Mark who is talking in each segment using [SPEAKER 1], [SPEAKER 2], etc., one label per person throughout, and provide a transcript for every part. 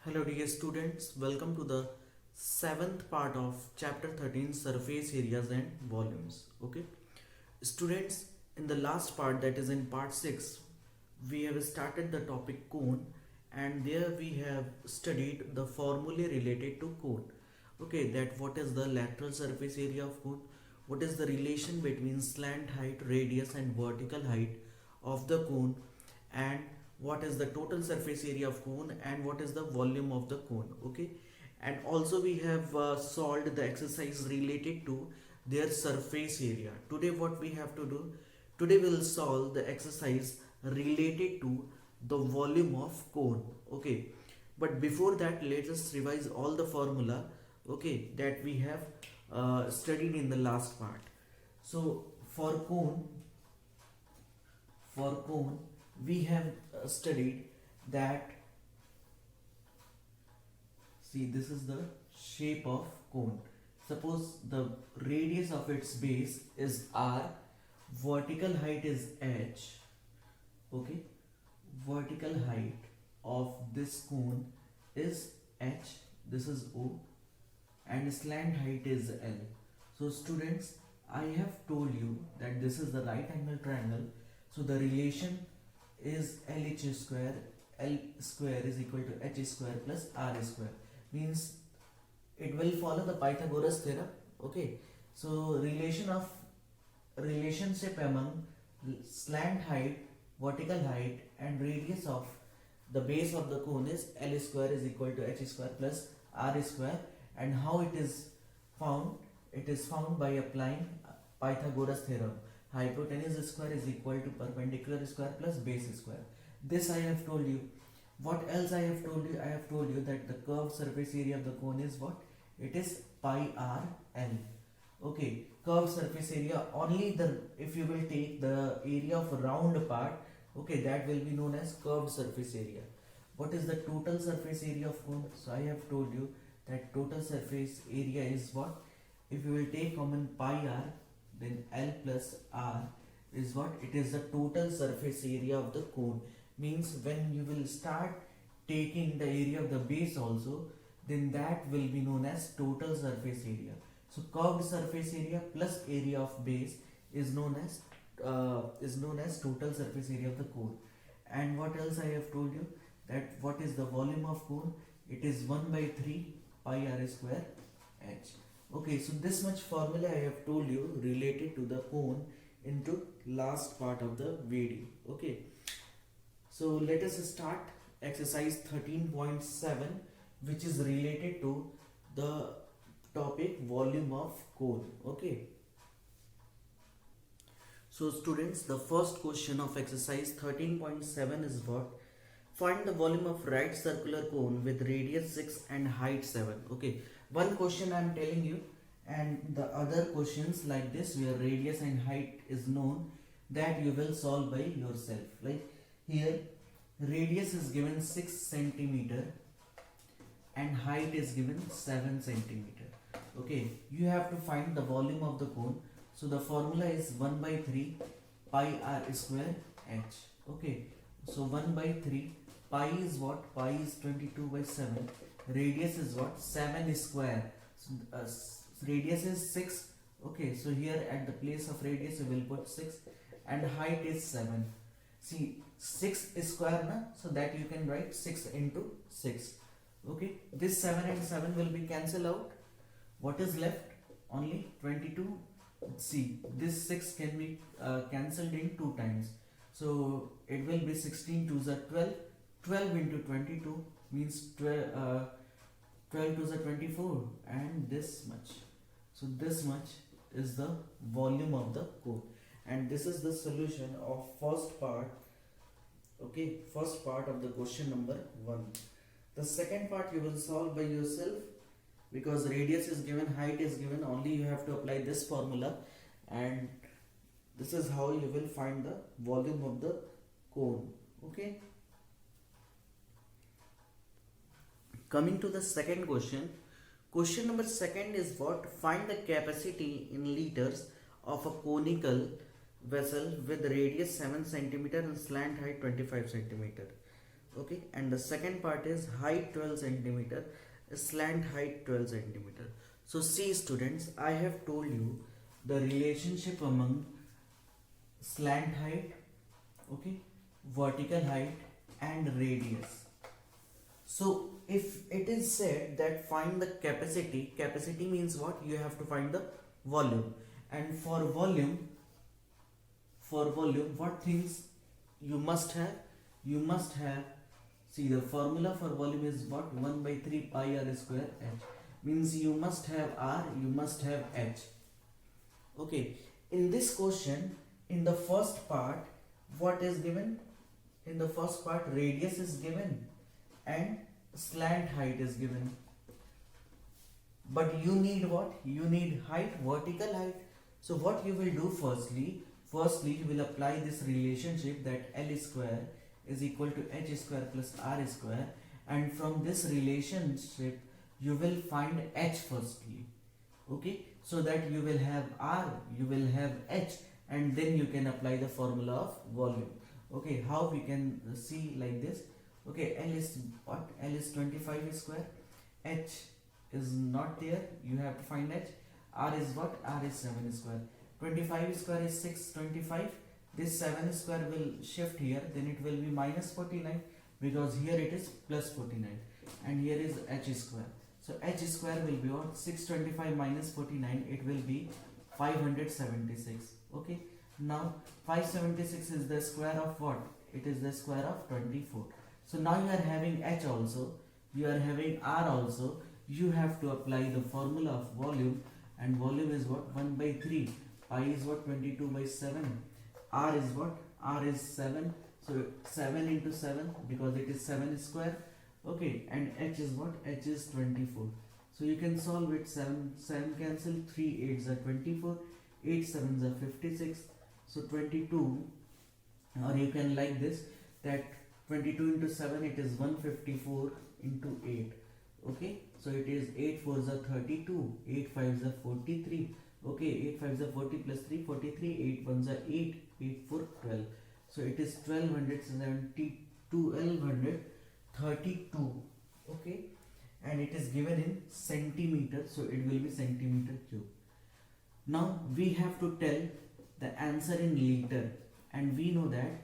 [SPEAKER 1] Hello dear students, welcome to the seventh part of chapter 13 surface areas and volumes. Okay, students, in the last part, that is in part 6, we have started the topic cone, and there we have studied the formulae related to cone. Okay, that what is the lateral surface area of cone, what is the relation between slant height, radius and vertical height of the cone, and what is the total surface area of cone and what is the volume of the cone. Okay, and also we have solved the exercise related to their surface area. Today what we have to do, today we will solve the exercise related to the volume of cone. Okay, but before that let us revise all the formula, okay, that we have studied in the last part. So for cone we have studied that, see, this is the shape of cone. Suppose the radius of its base is r, vertical height is h. Okay, vertical height of this cone is h, this is o, and slant height is l. So students, I have told you that this is the right angle triangle, so the relation is LH square, L square is equal to H square plus R square, means it will follow the Pythagoras theorem. Okay, so relationship among slant height, vertical height and radius of the base of the cone is L square is equal to H square plus R square. And how it is found? It is found by applying Pythagoras theorem. Hypotenuse square is equal to perpendicular square plus base square. This I have told you. What else I have told you? I have told you that the curved surface area of the cone is what? It is pi r l. Okay, curved surface area, only the, if you will take the area of a round part, okay, that will be known as curved surface area. What is the total surface area of cone? So I have told you that total surface area is what? If you will take common pi r, then L plus R is what? It is the total surface area of the cone. Means when you will start taking the area of the base also, then that will be known as total surface area. So curved surface area plus area of base is known as total surface area of the cone. And what else I have told you? That what is the volume of cone? It is 1 by 3 pi r square h. Okay, so this much formula I have told you related to the cone into last part of the video. Okay, so let us start exercise 13.7, which is related to the topic volume of cone. Okay, so students, the first question of exercise 13.7 is what? Find the volume of right circular cone with radius 6 and height 7. Okay, one question I am telling you, and the other questions like this where radius and height is known, that you will solve by yourself. Like here, radius is given 6 centimeter and height is given 7 centimeter. Okay, you have to find the volume of the cone. So the formula is 1 by 3 pi r square h. Okay, so 1 by 3, pi is what? Pi is 22 by 7. Radius is what? 7 square. So, radius is 6. Okay, so here at the place of radius we will put 6, and height is 7. See, 6 square na, so that you can write 6 into 6. Okay, this 7 and 7 will be cancelled out. What is left? Only 22. See, this 6 can be cancelled in 2 times. So it will be 16 to the 12. 12 into 22 means 12 to the 24, and this much. So this much is the volume of the cone, and this is the solution of first part. Okay, first part of the question number 1. The second part you will solve by yourself, because radius is given, height is given, only you have to apply this formula, and this is how you will find the volume of the cone. Okay, coming to the second question. Question number 2 is what? Find the capacity in liters of a conical vessel with radius 7 cm and slant height 25 cm. Okay, and the second part is height 12 centimeter, slant height 12 centimeter. So see students, I have told you the relationship among slant height, okay, vertical height and radius. So if it is said that find the capacity, capacity means what? You have to find the volume. And for volume, what things you must have? You must have, see the formula for volume is what? 1 by 3 pi r square h. Means you must have r, you must have h. Okay, in this question, in the first part, what is given? In the first part, radius is given and slant height is given. But you need what? You need height, vertical height. So what you will do firstly you will apply this relationship that L square is equal to h square plus r square, and from this relationship you will find h firstly. Okay, so that you will have r, you will have h, and then you can apply the formula of volume. Okay, how we can see like this? Okay, L is what? L is 25 square, h is not there, you have to find h. R is what? R is 7 square. 25 square is 625. This 7 square will shift here, then it will be minus 49, because here it is plus 49, and here is h square. So h square will be what? 625 minus 49, it will be 576. Okay, now 576 is the square of what? It is the square of 24. So now you are having h also, you are having r also, you have to apply the formula of volume, and volume is what? 1 by 3, pi is what? 22 by 7, r is what? R is 7, so 7 into 7, because it is 7 square. Okay, and h is what? H is 24. So you can solve it. 7 cancel, 3 8s are 24, 8 7s are 56. So 22, or you can like this, that 22 into 7, it is 154 into 8. Okay, so it is 8 4s are 32, 8 5s are 43. Okay, 8 5s are 40 plus 3 43, 8 1s are 8, 8 4 12. So it is 1232. Okay, and it is given in centimeter, so it will be centimeter cube. Now we have to tell the answer in liter, and we know that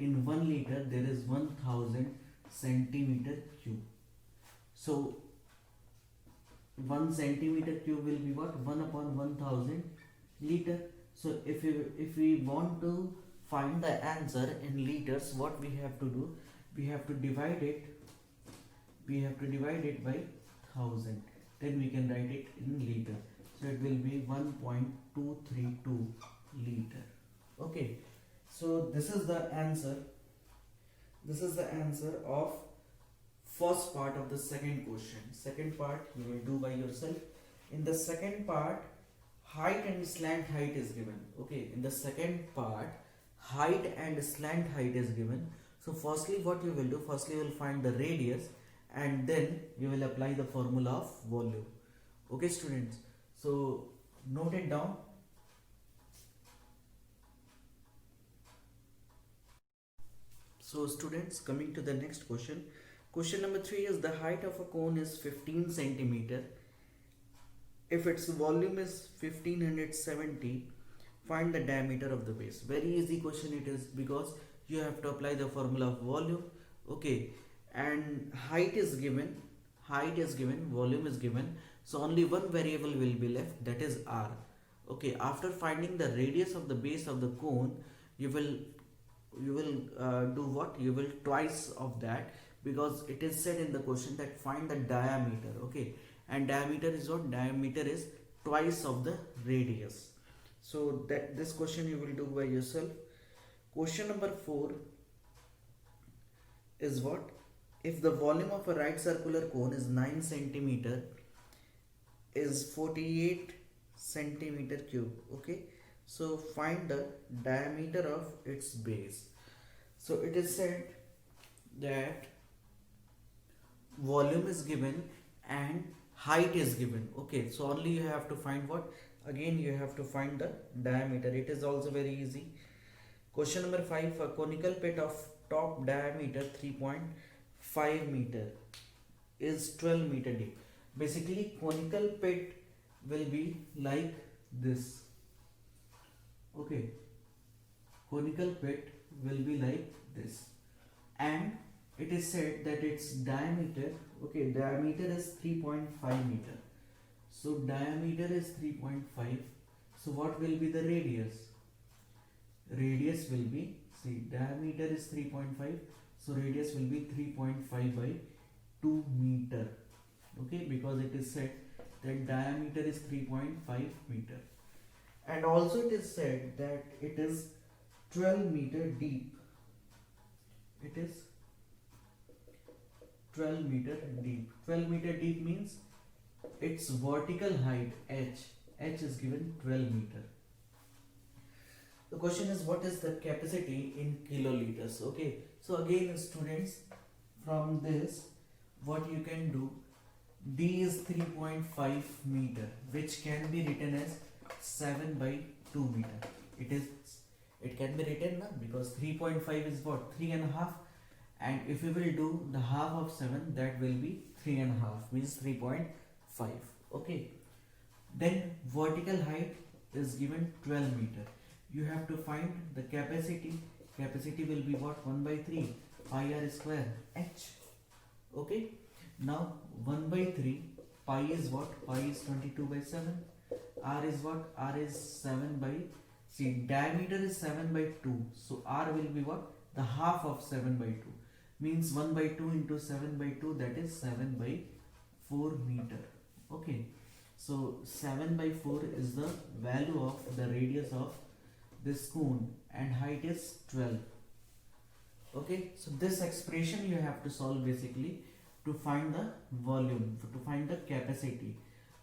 [SPEAKER 1] in 1 liter there is 1000 centimeter cube. So 1 centimeter cube will be what? 1 upon 1000 liter. So if we want to find the answer in liters, what we have to do? We have to divide it by 1000. Then we can write it in liter. So it will be 1.232 liter. Okay. So this is the answer. This is the answer of first part of the second question. Second part you will do by yourself. In the second part, height and slant height is given. Okay, in the second part, height and slant height is given. So firstly what you will do? Firstly you will find the radius, and then you will apply the formula of volume. Okay students, so note it down. So students, coming to the next question. Question number 3 is the height of a cone is 15 centimeter. If its volume is 1570, find the diameter of the base. Very easy question it is, because you have to apply the formula of volume. Okay, and height is given, volume is given. So only one variable will be left, that is r. Okay, after finding the radius of the base of the cone, you will do what? You will twice of that, because it is said in the question that find the diameter. Okay, and diameter is what? Diameter is twice of the radius. So that this question you will do by yourself. Question number 4 is what? If the volume of a right circular cone is 9 centimeter, is 48 centimeter cube. Okay, so find the diameter of its base. So it is said that volume is given and height is given. Okay, so only you have to find what? Again you have to find the diameter. It is also very easy. Question number 5, a conical plate of top diameter 3.5 meter is 12 meter deep. Basically, conical pit will be like this. Okay, conical pit will be like this, and it is said that its diameter, okay, diameter is 3.5 meter. So diameter is 3.5. So what will be the radius? Radius will be, see, diameter is 3.5, so radius will be 3.5 by 2 meter. Okay, because it is said that diameter is 3.5 meter, and also it is said that it is 12 meter deep. It is 12 meter deep. 12 meter deep means its vertical height h is given 12 meter. The question is, what is the capacity in kiloliters? Okay, so again students, from this what you can do, D is 3.5 meter, which can be written as 7 by 2 meter. It can be written now, because 3.5 is what, 3.5, and if we will do the half of 7, that will be 3.5, means 3.5. Okay, then vertical height is given 12 meter. You have to find the capacity. Capacity will be what, 1 by 3 pi r square h. Okay, now 1 by 3 pi is what, pi is 22 by 7, r is what, r is 7 by, see, diameter is 7 by 2, so r will be what, the half of 7 by 2, means 1 by 2 into 7 by 2, that is 7 by 4 meter. Okay, so 7 by 4 is the value of the radius of this cone, and height is 12. Okay, so this expression you have to solve basically to find the volume, to find the capacity.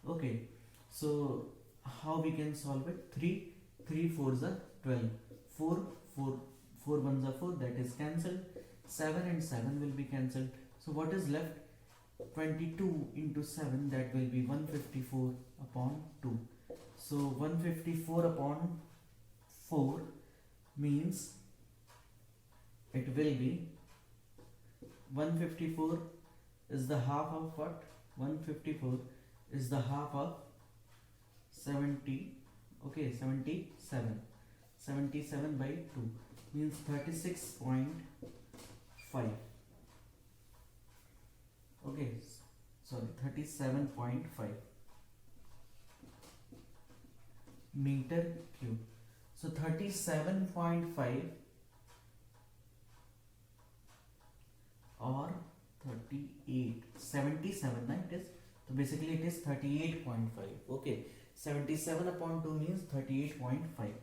[SPEAKER 1] Okay, so how we can solve it? 3 4s are 12, 4 1s are 4, that is cancelled, 7 and 7 will be cancelled. So what is left? 22 into 7, that will be 154 upon 2. So 154 upon 4 means it will be 154 is the half of what? 154 is the half of 70. Okay, 77. 77 by 2 means 36.5. Okay, sorry, 37.5 meter cube. So 37.5 or 38, 77, right? It is, so basically it is 38.5. Okay, 77 upon 2 means 38.5,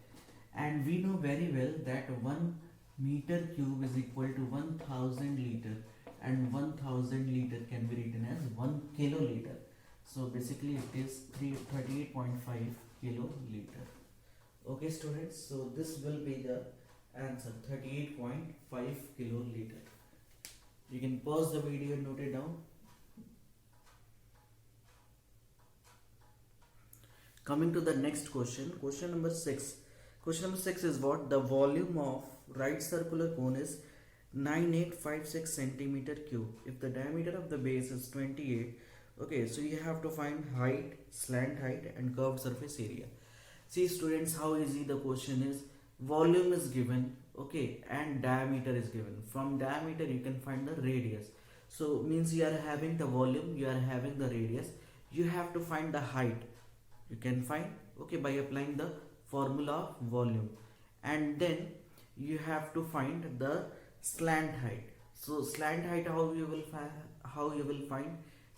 [SPEAKER 1] and we know very well that 1 meter cube is equal to 1000 liter, and 1000 liter can be written as 1 kiloliter. So basically it is 38.5 kiloliter. Okay students, so this will be the answer, 38.5 kiloliter. You can pause the video and note it down. Coming to the next question, question number 6. Question number 6 is what? The volume of right circular cone is 9856 centimeter cube. If the diameter of the base is 28, okay, so you have to find height, slant height, and curved surface area. See students, how easy the question is. Volume is given, okay, and diameter is given. From diameter you can find the radius. So means you are having the volume, you are having the radius, you have to find the height. You can find, okay, by applying the formula of volume, and then you have to find the slant height. So slant height, how you will find?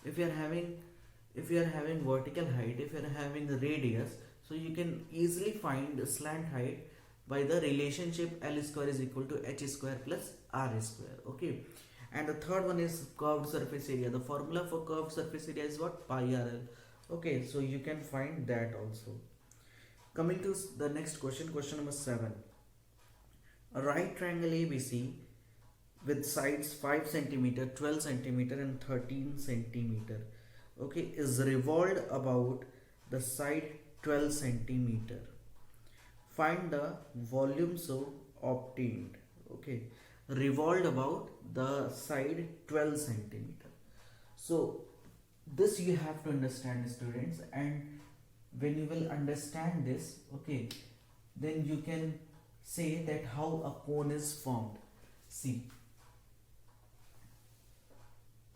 [SPEAKER 1] If you are having vertical height, if you are having the radius, so you can easily find the slant height by the relationship L square is equal to H square plus R square. Okay, and the third one is curved surface area. The formula for curved surface area is what? Pi RL. Okay, so you can find that also. Coming to the next question, question number 7. A right triangle ABC with sides 5 centimeter, 12 centimeter, and 13 centimeter, okay, is revolved about the side 12 centimeter. Find the volume so obtained. Okay, revolved about the side 12 centimeter. So this you have to understand, students, and when you will understand this, okay, then you can say that how a cone is formed. See,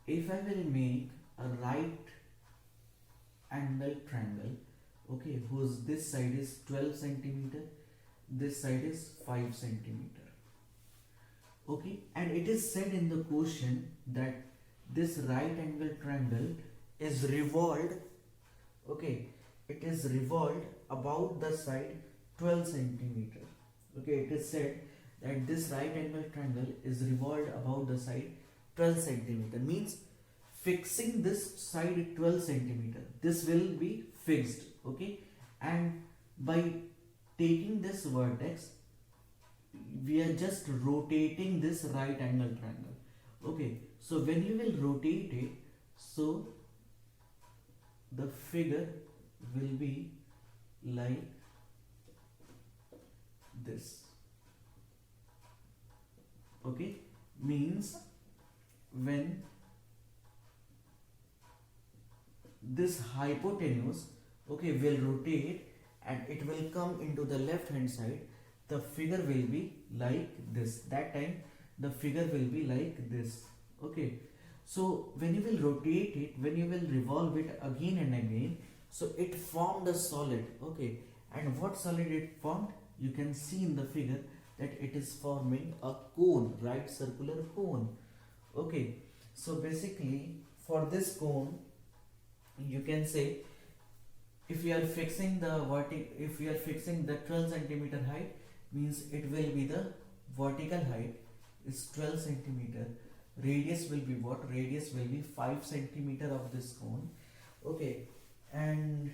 [SPEAKER 1] if I will make a right angle triangle, okay, whose this side is 12 centimeter, this side is 5 centimeter, okay, and it is said in the question that this right angle triangle is revolved, okay, it is revolved about the side 12 centimeter, okay, it is said that this right angle triangle is revolved about the side 12 centimeter, means fixing this side 12 centimeter, this will be fixed, okay, and by taking this vertex we are just rotating this right angle triangle, okay, so when you will rotate it, so the figure will be like this, okay, means when this hypotenuse, okay, will rotate and it will come into the left hand side, the figure will be like this, that time the figure will be like this, okay, so when you will rotate it, when you will revolve it again and again, so it formed a solid, okay, and what solid it formed, you can see in the figure that it is forming a cone, right circular cone, okay, so basically for this cone you can say, if we are fixing the if we are fixing the 12 centimeter height, means it will be the vertical height is 12 centimeter, radius will be what, radius will be 5 centimeter of this cone, okay, and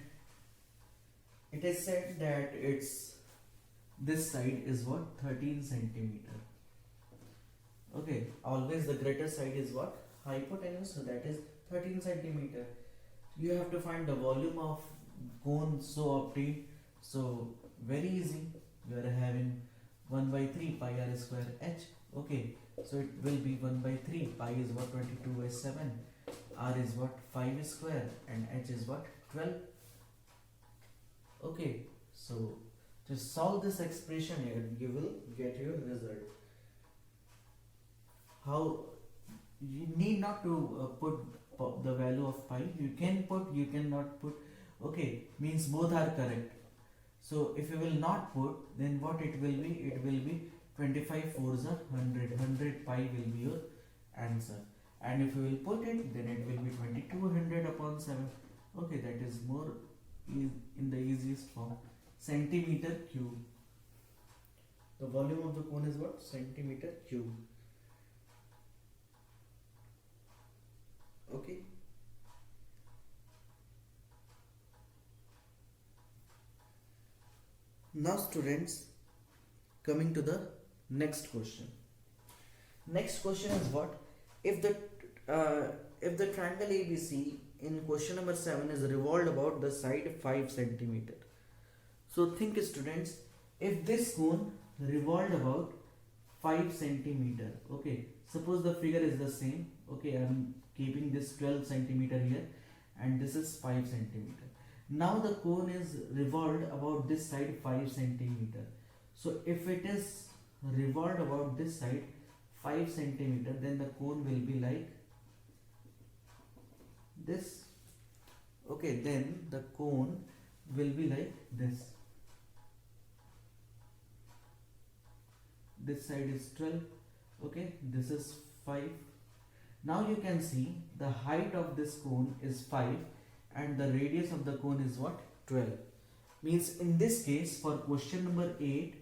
[SPEAKER 1] it is said that it's this side is what, 13 centimeter, okay, always the greater side is what, hypotenuse, so that is 13 centimeter. You have to find the volume of cone so obtained, so very easy, we are having 1 by 3 pi r square h, okay, so it will be 1 by 3, pi is what, 22 by 7, r is what, 5 square, and h is what, 12, okay, so just solve this expression here, you will get your result. How, you need not to put the value of pi, you can put, you cannot put, okay, means both are correct. So if you will not put, then what it will be, it will be 25 4s are 100 pi will be your answer, and if you will put it, then it will be 2200 upon 7, okay, that is more in the easiest form, centimeter cube, the volume of the cone is what, centimeter cube, okay. Now students, coming to the next question. Next question is what, if the triangle ABC in question number 7 is revolved about the side 5 centimeter. So think students, if this cone revolved about 5 centimeter, okay, suppose the figure is the same, okay, I am keeping this 12 centimeter here and this is 5 centimeter. Now the cone is revolved about this side 5 centimeter. So if it is revolved about this side 5 centimeter, then the cone will be like this, okay, then the cone will be like this. This side is 12, okay, this is 5. Now you can see the height of this cone is 5 and the radius of the cone is what, 12, means in this case for question number 8,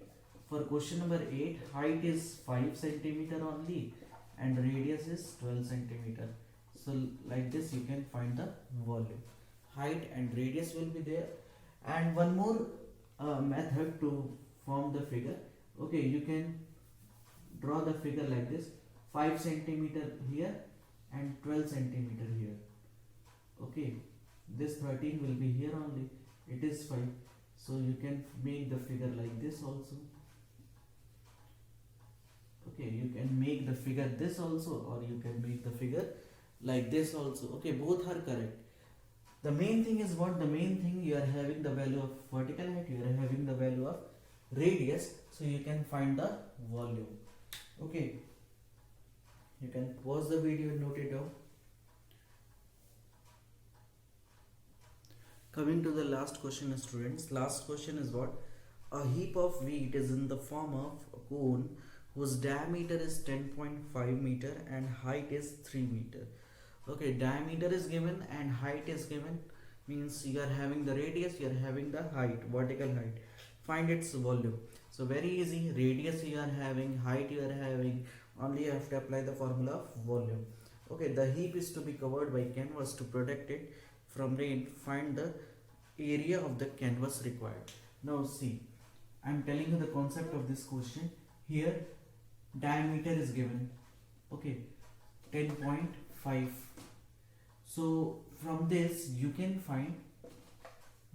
[SPEAKER 1] height is 5 centimeter only and radius is 12 centimeter. So like this you can find the volume, height and radius will be there. And one more method to form the figure, okay, you can draw the figure like this, 5 centimeter here and 12 centimeter here, okay, this 13 will be here only, it is 5, so you can make the figure like this also, Okay, you can make the figure this also, or you can make the figure like this also. Okay, both are correct. The main thing is what? The main thing, you are having the value of vertical height, you are having the value of radius, so you can find the volume. Okay, you can pause the video and note it down. Coming to the last question, students. Last question is what? A heap of wheat is in the form of a cone whose diameter is 10.5 meter and height is 3 meter. Okay, diameter is given and height is given, means you are having the radius, you are having the height, vertical height. Find its volume. So very easy, radius you are having, height you are having, only you have to apply the formula of volume. Okay, the heap is to be covered by canvas to protect it from rain. Find the area of the canvas required. Now see, I am telling you the concept of this question. Here diameter is given, okay, 10.5. so from this you can find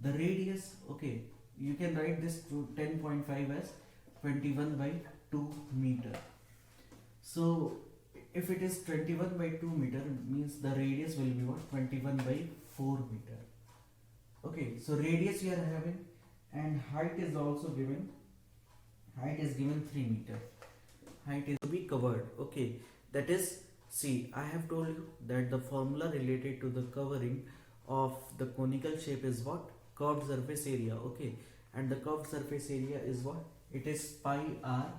[SPEAKER 1] the radius. Okay, you can write this to 10.5 as 21 by 2 meter. So if it is 21 by 2 meter, means the radius will be what? 21 by 4 meter. Okay, so radius you are having, and height is also given. Height is given 3 meter. Height is to be covered. Okay, that is, see, I have told you that the formula related to the covering of the conical shape is what? Curved surface area. Okay, and the curved surface area is what? It is pi r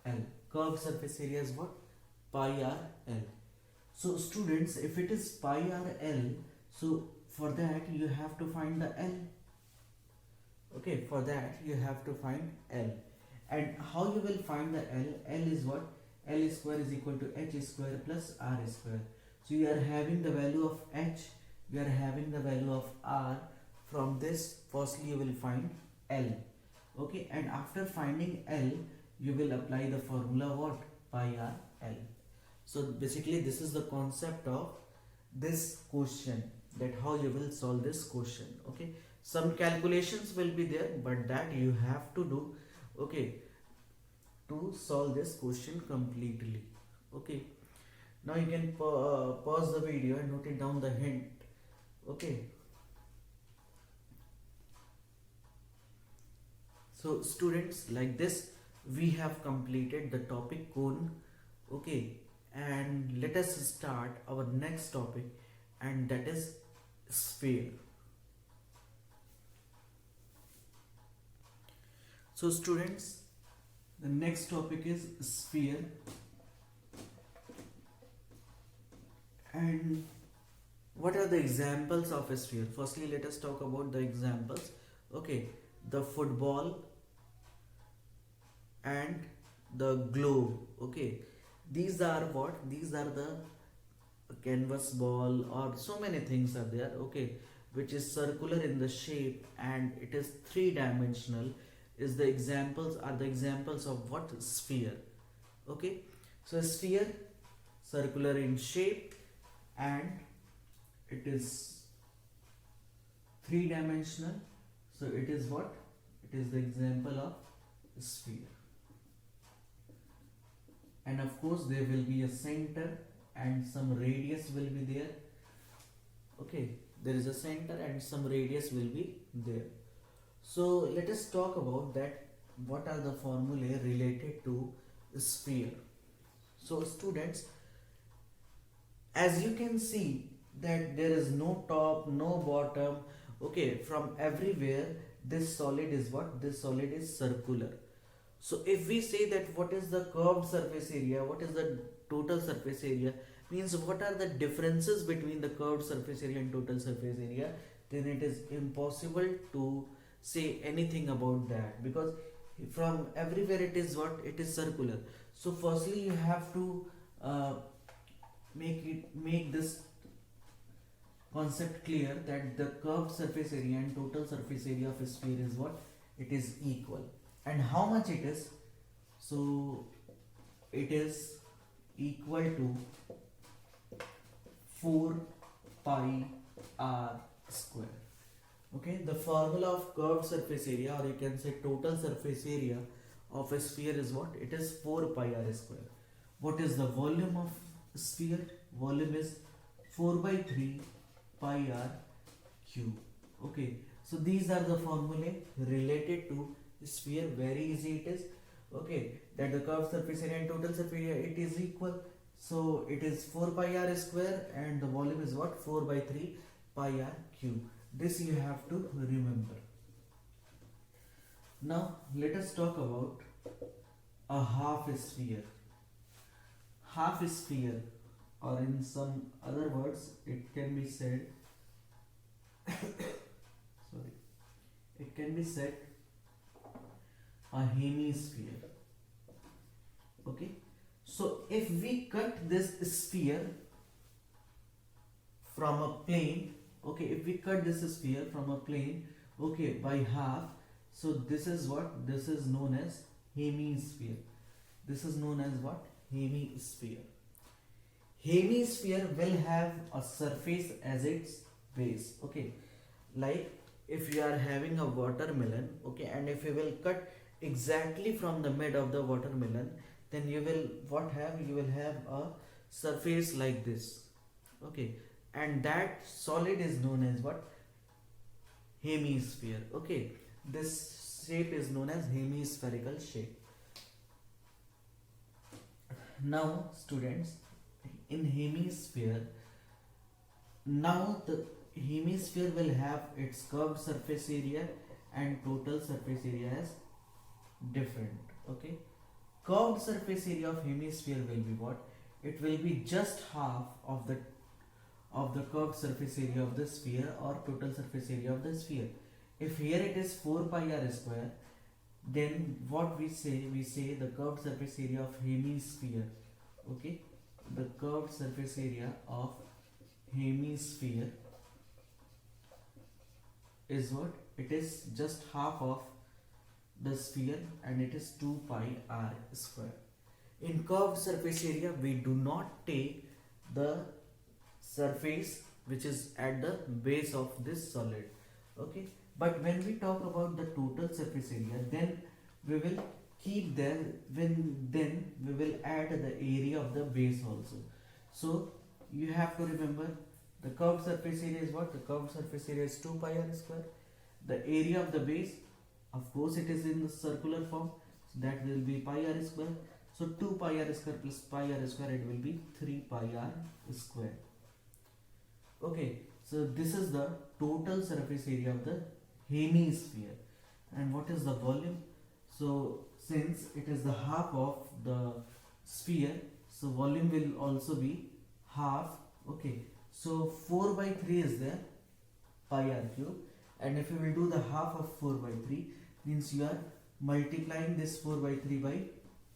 [SPEAKER 1] l. Curved surface area is what? Pi r l. So students, if it is pi r l, so for that you have to find the l. Okay, for that you have to find l. And how you will find the l? L is what? L square is equal to h square plus r square. So you are having the value of h, you are having the value of r. From this, firstly you will find l. Okay, and after finding l, you will apply the formula what? Pi r l. So basically this is the concept of this question, that how you will solve this question. Okay, some calculations will be there, but that you have to do, okay, to solve this question completely. Okay, now you can pause the video and note it down the hint. Okay, so students, like this we have completed the topic cone. Okay, and let us start our next topic, and that is sphere. So students, the next topic is sphere, and what are the examples of a sphere? Firstly, let us talk about the examples. Okay, the football and the globe. Okay, these are what? These are the canvas ball, or so many things are there. Okay, which is circular in the shape and it is three-dimensional. Is the examples, are the examples of what? Sphere. Okay, so sphere, circular in shape and it is three-dimensional. So it is what? It is the example of sphere. And of course there will be a center and some radius will be there. Okay, there is a center and some radius will be there. So let us talk about that. What are the formulae related to sphere? So students, as you can see that there is no top, no bottom. Okay, from everywhere this solid is what? This solid is circular. So if we say that what is the curved surface area, what is the total surface area, means what are the differences between the curved surface area and total surface area, then it is impossible to say anything about that, because from everywhere it is what? It is circular. So firstly you have to make this concept clear, that the curved surface area and total surface area of a sphere is what? It is equal. And how much it is? So it is equal to 4 pi r square. Okay, the formula of curved surface area, or you can say total surface area of a sphere is what? It is 4 pi r square. What is the volume of sphere? Volume is 4 by 3 pi r cube. Okay, so these are the formulae related to sphere. Very easy it is. Okay, that the curved surface area and total surface area, it is equal. So it is 4 pi r square and the volume is what? 4 by 3 pi r cube. This you have to remember. Now let us talk about a half sphere. Half sphere, or in some other words, it can be said sorry, it can be said a hemisphere. Okay, so if we cut this sphere from a plane, okay, if we cut this sphere from a plane, okay, by half, so this is what? This is known as hemisphere. This is known as what? Hemisphere. Hemisphere will have a surface as its base. Okay, like if you are having a watermelon, okay, and if you will cut exactly from the mid of the watermelon, then you will what have? You will have a surface like this. Okay, and that solid is known as what? Hemisphere. Okay, this shape is known as hemispherical shape. Now students, in hemisphere, now the hemisphere will have its curved surface area and total surface area as different. Okay, curved surface area of hemisphere will be what? It will be just half of the curved surface area of the sphere, or total surface area of the sphere. If here it is 4 pi r square, then what we say? We say the curved surface area of hemisphere. Okay, the curved surface area of hemisphere is what? It is just half of the sphere and it is 2 pi r square. In curved surface area, we do not take the surface which is at the base of this solid. Okay, but when we talk about the total surface area, then we will keep there, then we will add the area of the base also. So you have to remember, the curved surface area is what? The curved surface area is 2 pi r square. The area of the base, of course it is in the circular form, so that will be pi r square. So 2 pi r square plus pi r square, it will be 3 pi r square. Okay, so this is the total surface area of the hemisphere. And what is the volume? So since it is the half of the sphere, so volume will also be half. Okay, so 4 by 3 is there, pi r cube, and if you will do the half of 4 by 3, means you are multiplying this 4 by 3 by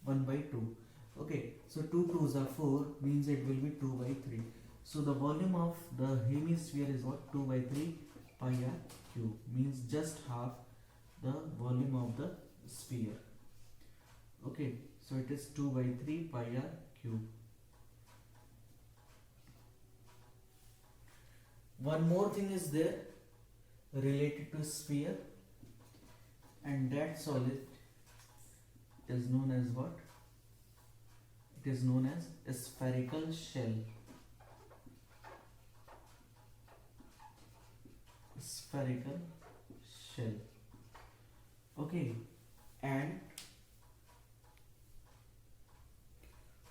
[SPEAKER 1] 1 by 2. Okay, so 2 2s are 4, means it will be 2 by 3. So the volume of the hemisphere is what? 2 by 3 pi r cube, means just half the volume of the sphere. Okay, so it is 2 by 3 pi r cube. One more thing is there related to sphere, and that solid is known as what? It is known as a spherical shell. Spherical shell. Okay, and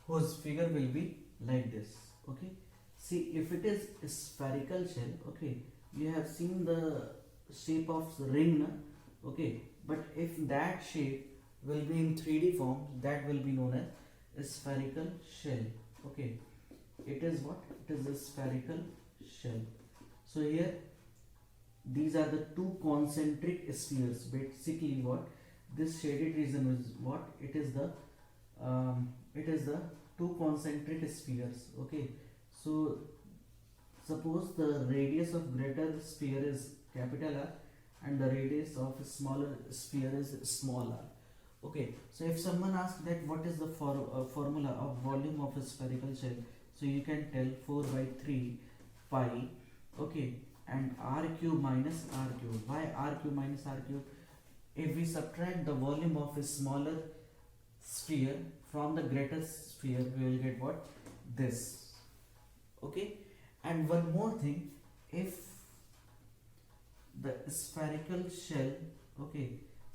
[SPEAKER 1] whose figure will be like this. Okay, see, if it is a spherical shell, okay, you have seen the shape of ring, na? Okay, but if that shape will be in 3D form, that will be known as a spherical shell. Okay, it is what? It is a spherical shell. So here, these are the two concentric spheres. Basically, what this shaded region is, what it is the two concentric spheres. Okay, so suppose the radius of greater sphere is capital R and the radius of a smaller sphere is small r. Okay, so if someone asks that what is the formula of volume of a spherical shell, so you can tell 4 by 3 pi. Okay, and r cube minus r cube. Why r cube minus r cube? If we subtract the volume of a smaller sphere, from the greatest sphere we will get what? This. Okay, and one more thing, if the spherical shell, okay,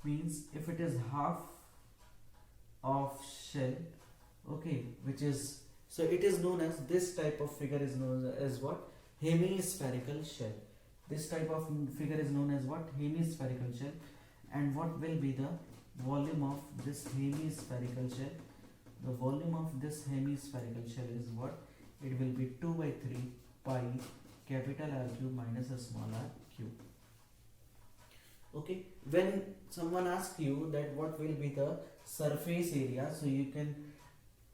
[SPEAKER 1] means if it is half of shell, okay, which is, so it is known as, this type of figure is known as what? Hemispherical shell. This type of figure is known as what? Hemispherical shell. And what will be the volume of this hemispherical shell? The volume of this hemispherical shell is what? It will be 2 by 3 pi capital R cube minus a small r cube. Okay, when someone asks you that what will be the surface area, so you can,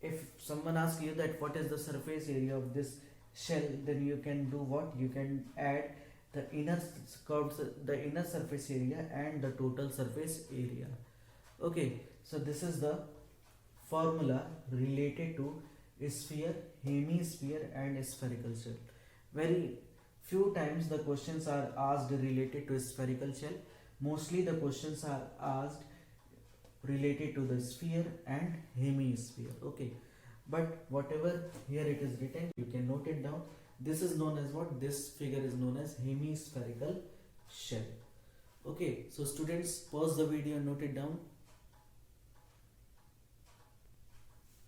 [SPEAKER 1] if someone asks you that what is the surface area of this shell, then you can do what? You can add the inner curves, the inner surface area and the total surface area. Okay, so this is the formula related to sphere, hemisphere and spherical shell. Very few times the questions are asked related to spherical shell. Mostly the questions are asked related to the sphere and hemisphere. Okay, but whatever here it is written, you can note it down. This is known as what? This figure is known as hemispherical shell. Okay, so students, pause the video and note it down.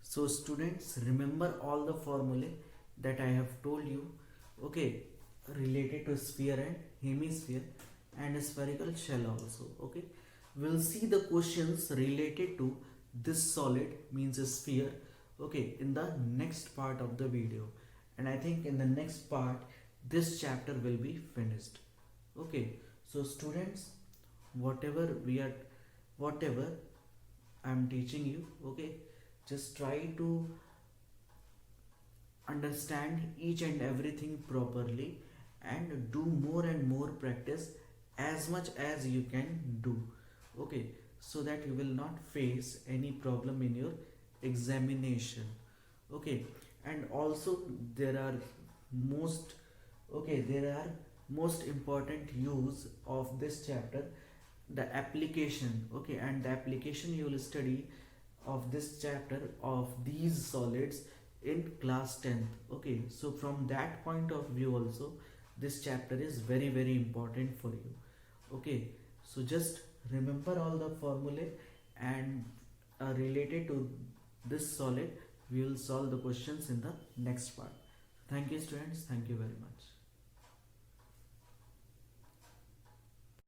[SPEAKER 1] So students, remember all the formulae that I have told you, okay, related to sphere and hemisphere and spherical shell also. Okay, we'll see the questions related to this solid, means a sphere, okay, in the next part of the video. And I think in the next part this chapter will be finished. Okay, so students, whatever I'm teaching you, okay, just try to understand each and everything properly and do more and more practice as much as you can do. Okay, so that you will not face any problem in your examination. Okay, and also there are most important use of this chapter, the application. Okay, and the application you will study of this chapter of these solids in class 10th. Okay, so from that point of view also this chapter is very very important for you. Okay, so just remember all the formulae and related to this solid we will solve the questions in the next part. Thank you students, thank you very much.